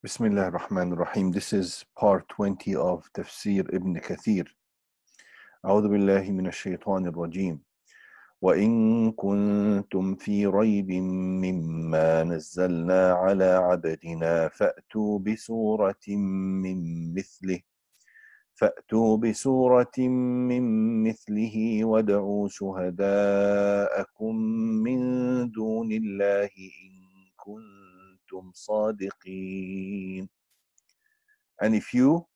Bismillah ar-Rahman ar-Rahim. This is part 20 of Tafsir Ibn Kathir. أعوذ بالله من الشيطان الرجيم. وإن كنتم في ريب مما نزلنا على عبدنا فأتوا بسورة من مثله وادعوا شهداءكم من دون الله إن كنتم صادقين. And if you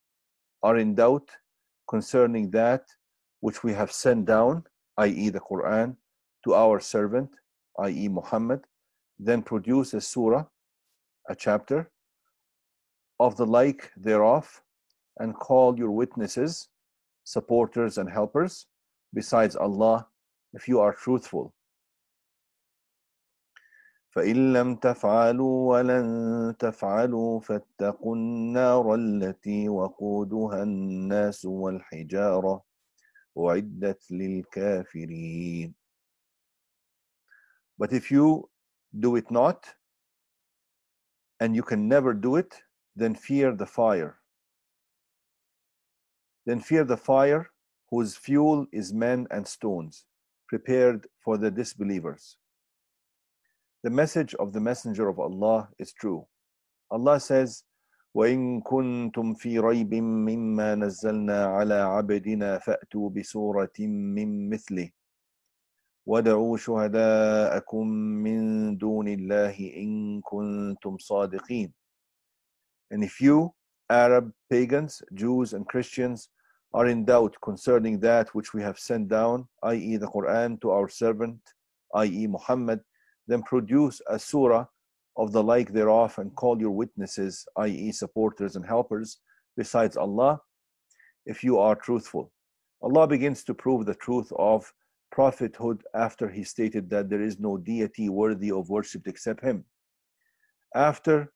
are in doubt concerning that which we have sent down, i.e. the Quran, to our servant, i.e. Muhammad, then produce a surah, a chapter, of the like thereof, and call your witnesses, supporters and helpers, besides Allah, if you are truthful. فإن لم تفعلوا ولن تفعلوا فاتقوا النار التي وقودها الناس والحجارة أعدت للكافرين. But if you do it not, and you can never do it, then fear the fire. Then fear the fire whose fuel is men and stones, prepared for the disbelievers. The message of the Messenger of Allah is true. Allah says, وَإِن كُنتُمْ فِي رَيْبٍ مِّمَّا نَزَّلْنَا عَلَى عَبْدِنَا فَأْتُوا بِسُورَةٍ مِّن مِّثْلِهِ وَادْعُوا شُهَدَاءَكُم مِّن دُونِ اللَّهِ إِن كُنتُمْ صَادِقِينَ. And if you, Arab, pagans, Jews, and Christians, are in doubt concerning that which we have sent down, i.e. the Quran, to our servant, i.e. Muhammad, then produce a surah of the like thereof and call your witnesses, i.e. supporters and helpers, besides Allah, if you are truthful. Allah begins to prove the truth of prophethood after he stated that there is no deity worthy of worship except him. After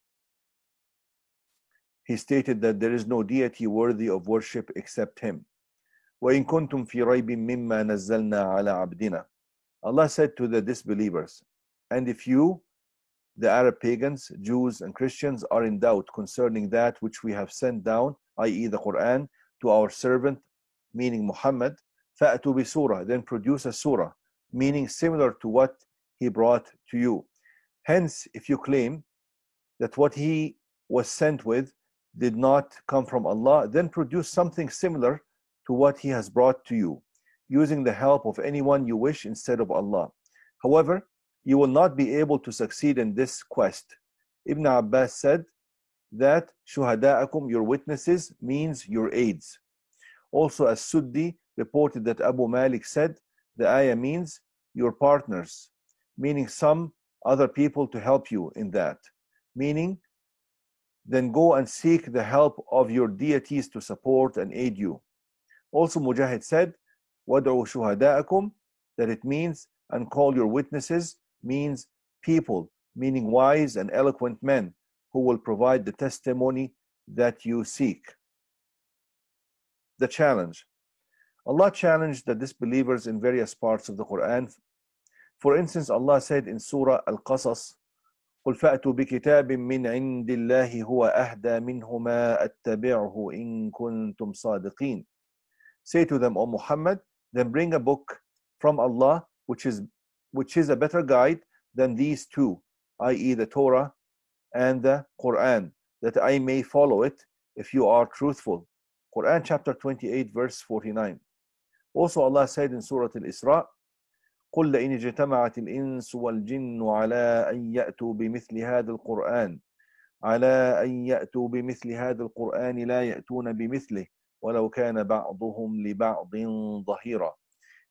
he stated that there is no deity worthy of worship except him. وَإِن كُنتُمْ فِي رَيْبٍ مِّمَّا نَزَّلْنَا عَلَى عَبْدِنَا. Allah said to the disbelievers, and if you, the Arab pagans, Jews, and Christians, are in doubt concerning that which we have sent down, i.e. the Quran, to our servant, meaning Muhammad, فَأْتُوا بِسُورَةٍ, then produce a surah, meaning similar to what he brought to you. Hence, if you claim that what he was sent with did not come from Allah, then produce something similar to what he has brought to you, using the help of anyone you wish instead of Allah. However, you will not be able to succeed in this quest. Ibn Abbas said that shuhada'akum, your witnesses, means your aids. Also, As-Suddi reported that Abu Malik said the ayah means your partners, meaning some other people to help you in that, meaning then go and seek the help of your deities to support and aid you. Also, Mujahid said وَادْعُوا شُهَدَاءَكُمْ, that it means and call your witnesses, means people, meaning wise and eloquent men who will provide the testimony that you seek. The challenge. Allah challenged the disbelievers in various parts of the Quran. For instance, Allah said in Surah Al-Qasas, قُلْ فَأْتُوا بِكِتَابٍ مِّنْ عِنْدِ اللَّهِ هُوَ أَهْدَى مِنْهُ مَا أَتَّبِعْهُ إِن كُنتُمْ صَادِقِينَ. Say to them, O Muhammad, then bring a book from Allah which is a better guide than these two, i.e. the Torah and the Quran, that I may follow it if you are truthful. Quran chapter 28 verse 49. Also Allah said in Surah Al-Isra, قُلْ لَإِنِ اجْتَمَعَتِ الْإِنسُ وَالْجِنُّ عَلَىٰ أَنْ يَأْتُوا بِمِثْلِ هَذَا الْقُرْآنِ لَا يَأْتُونَ بِمِثْلِهِ وَلَوْ كَانَ بَعْضُهُمْ لِبَعْضٍ ظَهِيرًا.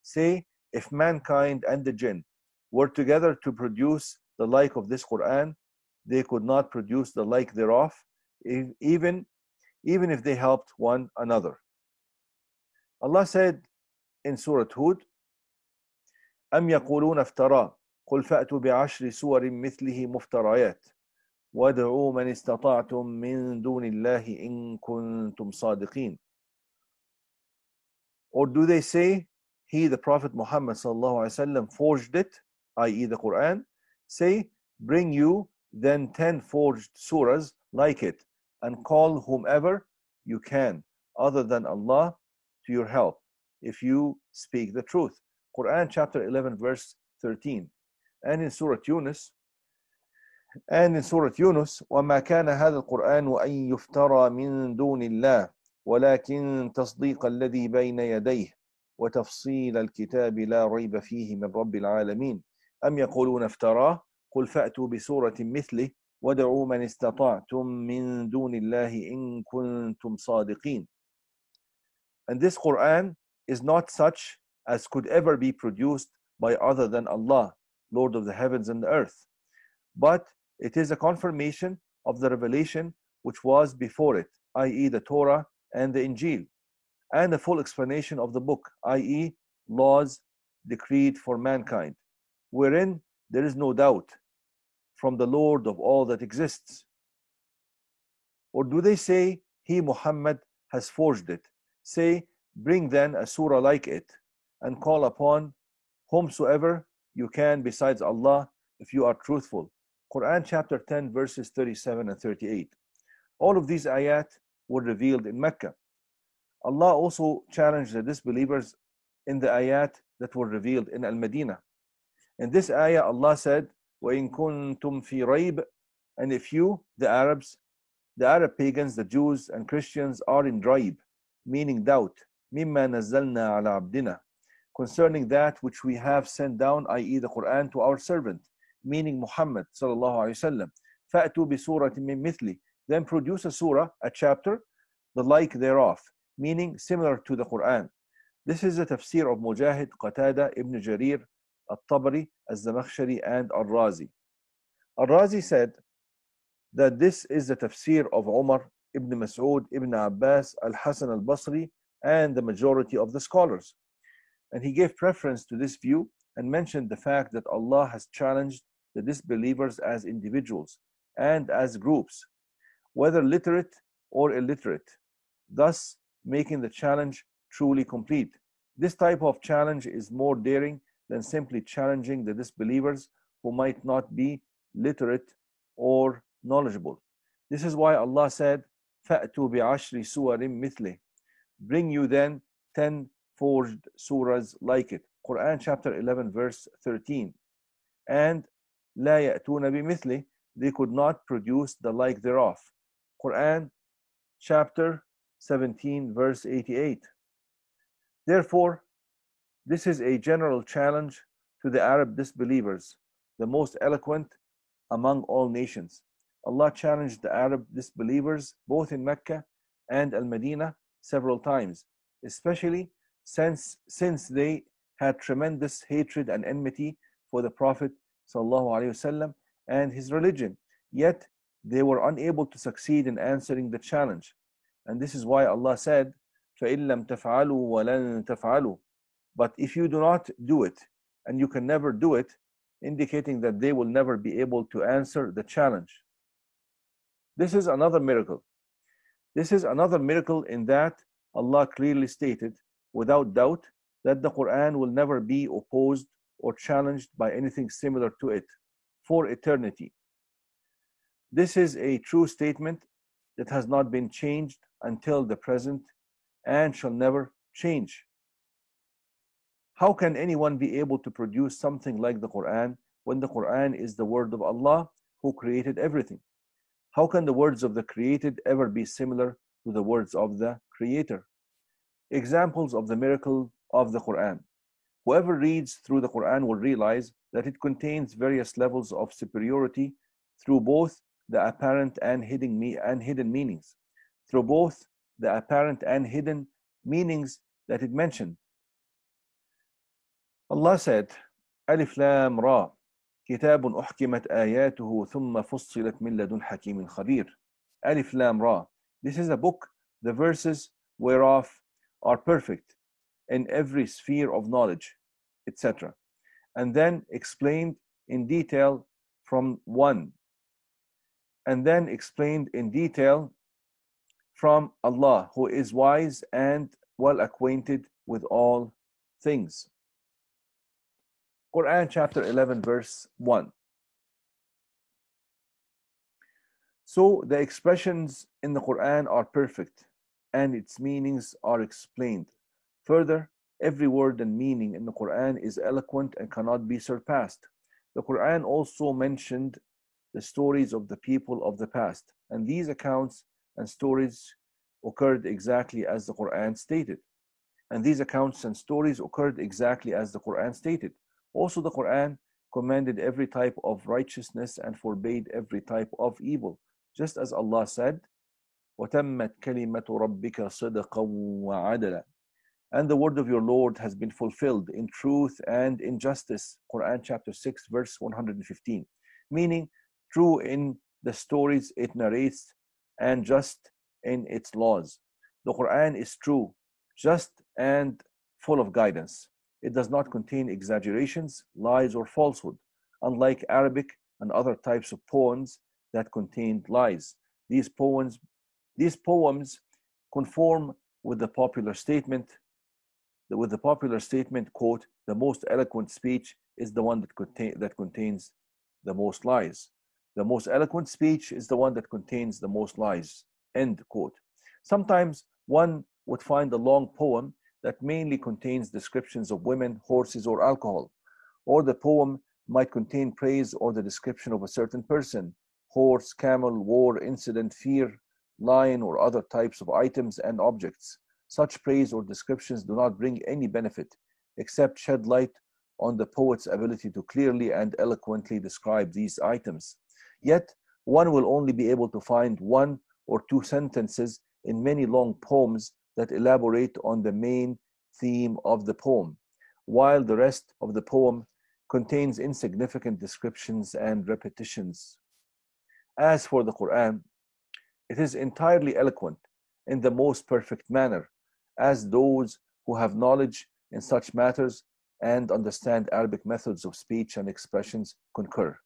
Say, if mankind and the jinn were together to produce the like of this Quran, they could not produce the like thereof, even if they helped one another. Allah said in Surah Hud, أَمْ يَقُولُونَ افْتَرَى قُلْ فَأْتُوا بِعَشْرِ سُوَرٍ مِثْلِهِ مُفْتَرَيَاتٍ وَادْعُوا مَنِ اسْتَطَعْتُم مِّن دُونِ اللَّهِ إِن كُنتُمْ صَادِقِينَ. Or do they say, he, the Prophet Muhammad sallallahu alaihi wasallam, forged it, i.e. the Quran? Say, bring you then 10 forged surahs like it, and call whomever you can other than Allah to your help if you speak the truth. Quran chapter 11 verse 13. And in Surah Yunus, وَمَا كَانَ هَذَا الْقُرْآنُ أَن يُفْتَرَى مِن دُونِ اللَّهِ وَلَكِن تَصْدِيقَ الَّذِي بَيْنَ يَدَيْهِ وَتَفْصِيلَ الْكِتَابِ لَا رَيْبَ فِيهِ مِن رَبِّ الْعَالَمِينَ أَمْ يَقُولُونَ افْتَرَاهُ قُلْ فَأْتُوا بِسُورَةٍ مِثْلِهِ وَادْعُوا مَنِ اسْتَطَعْتُم مِّن دُونِ اللَّهِ إِن كُنتُمْ صَادِقِينَ. And this Quran is not such as could ever be produced by other than Allah, Lord of the heavens and the earth, but it is a confirmation of the revelation which was before it, i.e. the Torah and the Injil, and a full explanation of the book, i.e. laws decreed for mankind, wherein there is no doubt from the Lord of all that exists. Or do they say, he Muhammad has forged it? Say, bring then a surah like it, and call upon whomsoever you can besides Allah if you are truthful. Quran chapter 10 verses 37 and 38. All of these ayat were revealed in Mecca. Allah also challenged the disbelievers in the ayat that were revealed in Al-Madinah. In this ayah, Allah said, وَإِن كُنتُمْ فِي رَيْبٍ, and if you, the Arabs, the Arab pagans, the Jews and Christians are in raib, meaning doubt, مِمَّا نَزَّلْنَا عَلَى عَبْدِنَا, concerning that which we have sent down, i.e. the Quran, to our servant, meaning Muhammad sallallahu alaihi wasallam. فَأْتُوا بِسُورَةٍ مِّن مِثْلِ, then produce a surah, a chapter, the like thereof, meaning similar to the Quran. This is the tafsir of Mujahid, Qatada, Ibn Jarir, At-Tabari, Az-Zamakhshari, and Al-Razi. Al-Razi said that this is the tafsir of Umar, Ibn Mas'ud, Ibn Abbas, Al-Hasan al-Basri, and the majority of the scholars. And he gave preference to this view and mentioned the fact that Allah has challenged the disbelievers as individuals and as groups, whether literate or illiterate, thus making the challenge truly complete. This type of challenge is more daring than simply challenging the disbelievers who might not be literate or knowledgeable. This is why Allah said, فَأْتُوا بِعَشْرِ سُوَرٍ مِثْلِهِ, bring you then 10 forged surahs like it. Quran chapter 11 verse 13. And لَا يَأْتُونَ بِمِثْلِهِ, they could not produce the like thereof. Quran chapter 17 verse 88. Therefore, this is a general challenge to the Arab disbelievers, the most eloquent among all nations. Allah challenged the Arab disbelievers both in Mecca and Al-Madinah several times, especially since they had tremendous hatred and enmity for the Prophet ﷺ and his religion, yet they were unable to succeed in answering the challenge. And this is why Allah said, فَإِن لَمْ تَفْعَلُوا وَلَن تَفْعَلُوا, but if you do not do it, and you can never do it, indicating that they will never be able to answer the challenge. This is another miracle. This is another miracle in that Allah clearly stated, without doubt, that the Quran will never be opposed or challenged by anything similar to it for eternity. This is a true statement that has not been changed until the present and shall never change. How can anyone be able to produce something like the Quran when the Quran is the word of Allah who created everything? How can the words of the created ever be similar to the words of the Creator? Examples of the miracle of the Quran. Whoever reads through the Quran will realize that it contains various levels of superiority through both the apparent and hidden meanings. Through both the apparent and hidden meanings that it mentioned. Allah said, Alif Lam Ra, كتاب أحكمت آياته ثم فصلت من لدن حكيم خبير. Alif Lam Ra. This is a book, the verses whereof are perfect in every sphere of knowledge, etc. And then explained in detail from one. And then explained in detail from Allah, who is wise and well acquainted with all things. Quran chapter 11 verse 1. So the expressions in the Quran are perfect and its meanings are explained. Further, every word and meaning in the Quran is eloquent and cannot be surpassed. The Quran also mentioned the stories of the people of the past, and these accounts and stories occurred exactly as the Quran stated. And these accounts and stories occurred exactly as the Quran stated. Also, the Quran commanded every type of righteousness and forbade every type of evil, just as Allah said, وَتَمَّتْ كَلِمَةُ رَبِّكَ صِدْقًا وَعَدْلًا. And the word of your Lord has been fulfilled in truth and in justice. Quran chapter 6, verse 115. Meaning, true in the stories it narrates and just in its laws. The Quran is true, just, and full of guidance. It does not contain exaggerations, lies, or falsehood, unlike Arabic and other types of poems that contained lies. These poems conform with the popular statement, quote, the most eloquent speech is the one that contains the most lies. The most eloquent speech is the one that contains the most lies, end quote. Sometimes one would find a long poem that mainly contains descriptions of women, horses, or alcohol, or the poem might contain praise or the description of a certain person, horse, camel, war, incident, fear, lion, or other types of items and objects. Such praise or descriptions do not bring any benefit except shed light on the poet's ability to clearly and eloquently describe these items. Yet, one will only be able to find one or two sentences in many long poems that elaborate on the main theme of the poem, while the rest of the poem contains insignificant descriptions and repetitions. As for the Quran, it is entirely eloquent in the most perfect manner, as those who have knowledge in such matters and understand Arabic methods of speech and expressions concur.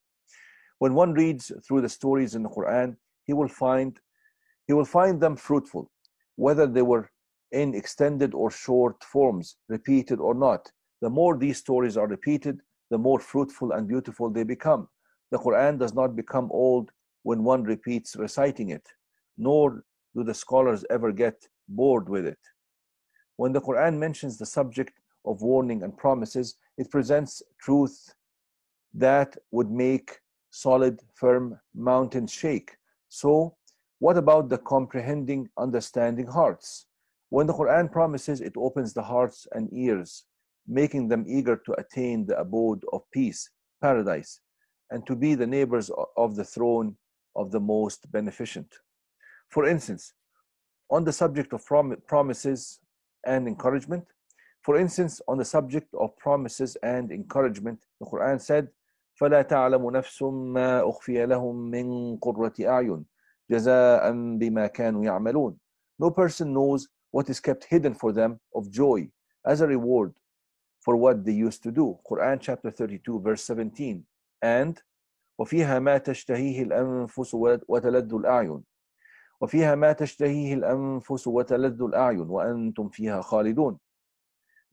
When one reads through the stories in the Quran, he will find them fruitful, whether they were in extended or short forms, repeated or not. The more these stories are repeated, the more fruitful and beautiful they become. The Quran does not become old when one repeats reciting it, nor do the scholars ever get bored with it. When the Quran mentions the subject of warning and promises, it presents truth that would make solid, firm mountains shake. So, what about the comprehending, understanding hearts? When the Quran promises, it opens the hearts and ears, making them eager to attain the abode of peace, paradise, and to be the neighbors of the throne of the most beneficent. For instance, on the subject of promises and encouragement, the Quran said, فَلَا تَعْلَمُ نَفْسٌ مَا أُخْفِيَ لَهُم مِّن قُرَّةِ أَعْيُنٍ جَزَاءً بِمَا كَانُوا يَعْمَلُونَ. No person knows what is kept hidden for them of joy as a reward for what they used to do. Quran chapter 32 verse 17. And وَفِيهَا مَا تَشْتَهِيهِ الْأَنفُسُ وَتَلَذُّ الْأَعْيُنُ وَفِيهَا مَا تَشْتَهِيهِ الْأَنفُسُ وَتَلَذُّ الْأَعْيُنُ وَأَنْتُمْ فِيهَا خَالِدُونَ.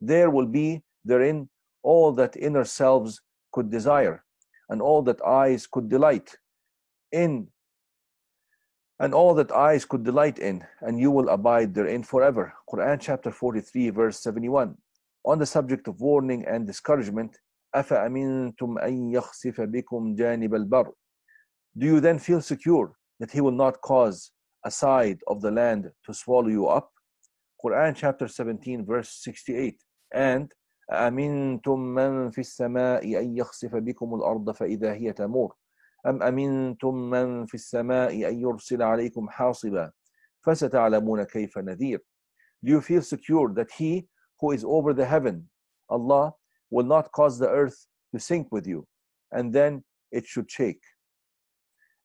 There will be therein all that inner selves could desire, and all that eyes could delight in, and you will abide therein forever. Quran chapter 43 verse 71. On the subject of warning and discouragement, أَفَأَمِنْتُمْ أَنْ يَخْسِفَ بِكُمْ جَانِبَ الْبَرِّ. Do you then feel secure that he will not cause a side of the land to swallow you up? Quran chapter 17 verse 68. And أَأَمِنْتُمْ مَنْ فِي السَّمَاءِ أَنْ يَخْسِفَ بِكُمُ الْأَرْضَ فَإِذَا هِيَ تَمُورُ أَمْ أَمِنْتُمْ مَنْ فِي السَّمَاءِ أَنْ يُرْسِلَ عَلَيْكُمْ حَاصِبًا فَسَتَعْلَمُونَ كَيْفَ نَذِيرٌ. Do you feel secure that he who is over the heaven, Allah, will not cause the earth to sink with you, and then it should shake,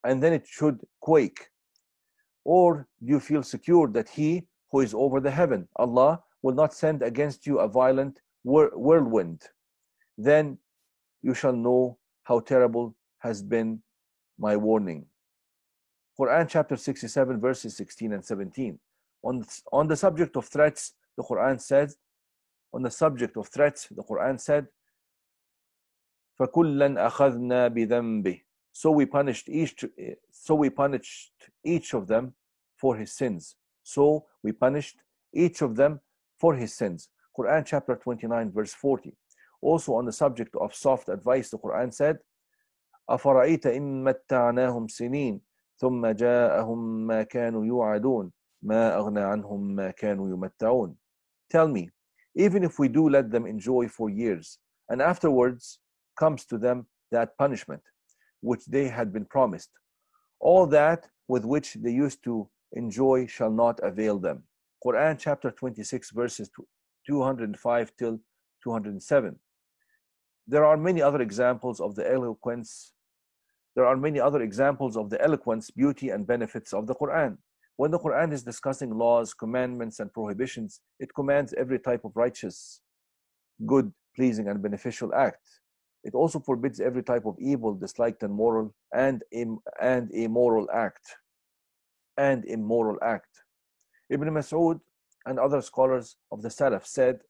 and then it should quake? Or do you feel secure that he who is over the heaven, Allah, will not send against you a violent whirlwind? Then you shall know how terrible has been my warning. Quran chapter 67 verses 16 and 17. On the subject of threats, the Quran said, فَكُلًّا أَخَذْنَا بِذَنْبِهِ. So we punished each of them for his sins. So we punished each of them for his sins. Quran chapter 29 verse 40. Also on the subject of soft advice, the Quran said, أَفَرَأَيْتَ إِن مَتَّعْنَاهُمْ سِنِينَ ثُمَّ جَاءَهُم مَّا كَانُوا يُوعَدُونَ مَا أَغْنَى عَنْهُم مَّا كَانُوا يُمَتَّعُونَ. Tell me, even if we do let them enjoy for years, and afterwards comes to them that punishment which they had been promised, all that with which they used to enjoy shall not avail them. Quran chapter 26 verses 205 till 207. There are many other examples of the eloquence, beauty, and benefits of the Quran. When the Quran is discussing laws, commandments, and prohibitions, it commands every type of righteous, good, pleasing, and beneficial act. It also forbids every type of evil, disliked, and immoral act. Ibn Mas'ud and other scholars of the Salaf said,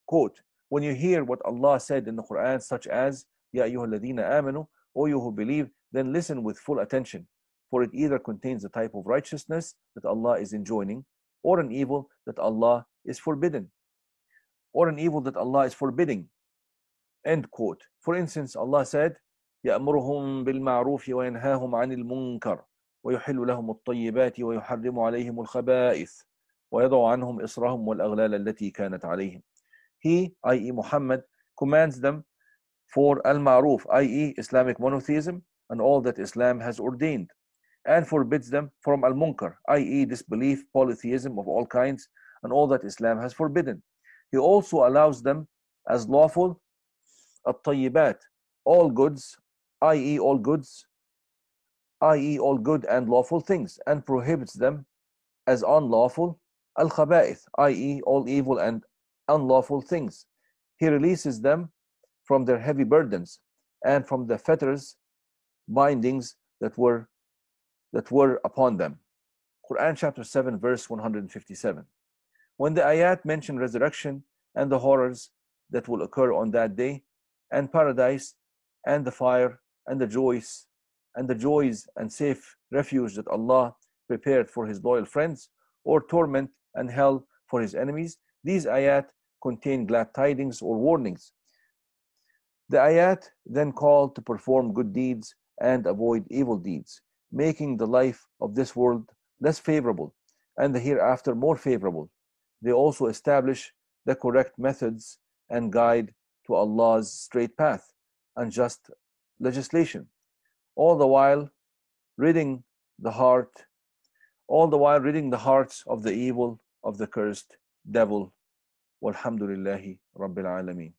quote, when you hear what Allah said in the Quran, such as, Ya ayyuhalladhina amanu, O you who believe, then listen with full attention, for it either contains a type of righteousness that Allah is enjoining, or an evil that Allah is forbidding. End quote. For instance, Allah said, يَأْمُرُهُمْ بِالْمَعْرُوفِ وَيَنْهَاهُمْ عَنِ الْمُنْكَرِ وَيُحِلُّ لَهُمُ الطَّيِّبَاتِ وَيُحَرِّمُ عَلَيْهِمُ الْخَبَائِثِ وَيَضَعُ عَنْهُمْ إِصْرَهُمْ وَالْأَغْلَالَ الَّتِي كَانَتْ عَلَيْهِمْ. He, i.e. Muhammad, commands them for al-ma'ruf, i.e. Islamic monotheism and all that Islam has ordained, and forbids them from al-munkar, i.e. disbelief, polytheism of all kinds, and all that Islam has forbidden. He also allows them as lawful at-tayyibat, all goods, i.e. all good and lawful things, and prohibits them as unlawful al-khaba'ith, i.e. all evil and unlawful things. He releases them from their heavy burdens and from the fetters, bindings that were upon them. Quran chapter 7 verse 157. When the ayat mention resurrection and the horrors that will occur on that day, and paradise and the fire and the joys and safe refuge that Allah prepared for his loyal friends, or torment and hell for his enemies, these ayat contain glad tidings or warnings. The ayat then call to perform good deeds and avoid evil deeds, making the life of this world less favorable and the hereafter more favorable. They also establish the correct methods and guide to Allah's straight path and just legislation, all the while ridding the hearts of the evil of the cursed devil. Walhamdulillahi Rabbil Alameen.